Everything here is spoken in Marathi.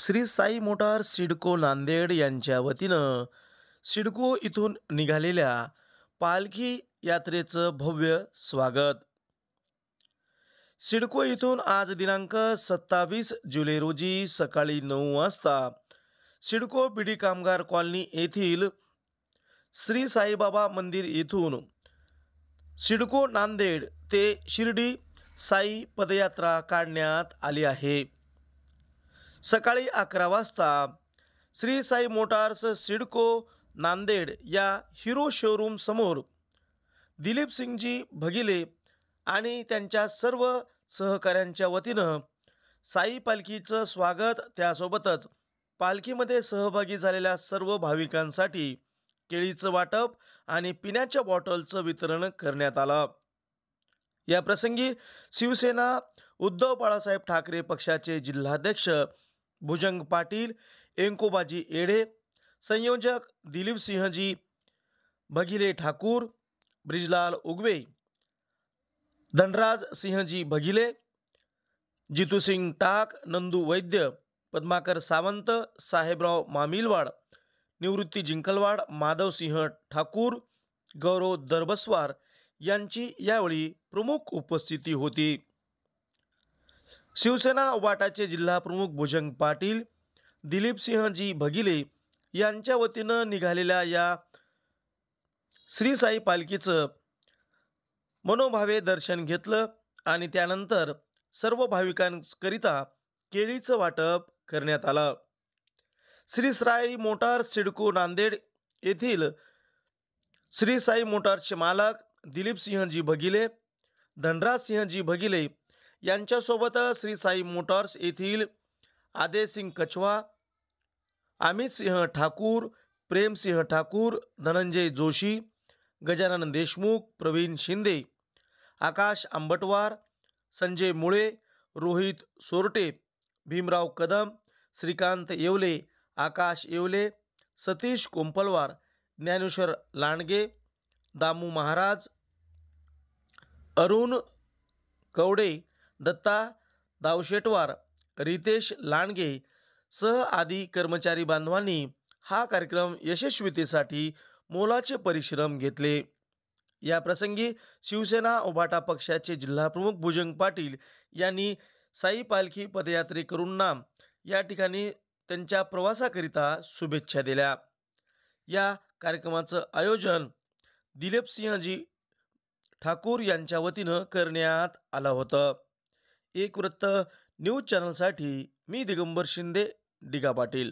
श्री साई मोटार सिडको नांदेड यांच्या वतीनं सिडको इथून निघालेल्या पालखी यात्रेचं भव्य स्वागत. सिडको इथून आज दिनांक 27 जुलै रोजी सकाळी 9 वाजता सिडको बीडी कामगार कॉलनी येथील श्री साईबाबा मंदिर येथून सिडको नांदेड ते शिर्डी साई पदयात्रा काढण्यात आली आहे. सकाळी 11 वाजता श्री साई मोटार्स सिडको नांदेड या हिरो शोरूम समोर दिलीप सिंगजी भगिले आणि त्यांच्या सर्व सहकाऱ्यांच्या वतीनं साई पालखीचं स्वागत, त्यासोबतच पालखीमध्ये सहभागी झालेल्या सर्व भाविकांसाठी केळीचं वाटप आणि पिण्याच्या बॉटलचं वितरण करण्यात आलं. या प्रसंगी शिवसेना उद्धव बाळासाहेब ठाकरे पक्षाचे जिल्हाध्यक्ष भुजंग पाटील, एंकोबाजी येडे, संयोजक दिलीप सिंहजी भगिले ठाकूर, ब्रिजलाल उगवे, धनराज सिंहजी भगिले, जितू सिंग टाक, नंदू वैद्य, पद्माकर सावंत, साहेबराव मामिलवाड, निवृत्ती जिंकलवाड, माधव सिंह ठाकूर, गौरव दरबसवार यांची यावेळी प्रमुख उपस्थिती होती. शिवसेना उबाटाचे जिल्हा प्रमुख भुजंग पाटील, दिलीप सिंहजी भगिले यांच्या वतीनं निघालेल्या या श्री साई पालखीचं मनोभावे दर्शन घेतलं आणि त्यानंतर सर्व भाविकांकरिता केळीचं वाटप करण्यात आलं. श्री साई मोटार सिडको नांदेड येथील श्री साई मोटार्सचे मालक दिलीप सिंहजी भगिले, धनराज सिंहजी भगिले यांच्यासोबत श्री साई मोटार्स येथील आदेसिंग कछवा, अमित सिंह ठाकूर, प्रेम सिंह ठाकूर, धनंजय जोशी, गजानन देशमुख, प्रवीण शिंदे, आकाश आंबटवार, संजय मुळे, रोहित सोरटे, भीमराव कदम, श्रीकांत येवले, आकाश येवले, सतीश कोंपलवार, ज्ञानेश्वर लांडगे, दामू महाराज, अरुण कवडे, दत्ता दावशेटवार, रितेश लांडगे सह आदी कर्मचारी बांधवांनी हा कार्यक्रम यशस्वीतेसाठी मोलाचे परिश्रम घेतले. या प्रसंगी शिवसेना उभाटा पक्षाचे जिल्हाप्रमुख भुजंग पाटील यांनी साई पालखी पदयात्रेकरूंना या ठिकाणी त्यांच्या प्रवासाकरिता शुभेच्छा दिल्या. या कार्यक्रमाचं आयोजन दिलीप सिंहजी ठाकूर यांच्या वतीनं करण्यात आलं होतं. एक वृत्त न्यूज चॅनलसाठी मी दिगंबर शिंदे, डिगा पाटील.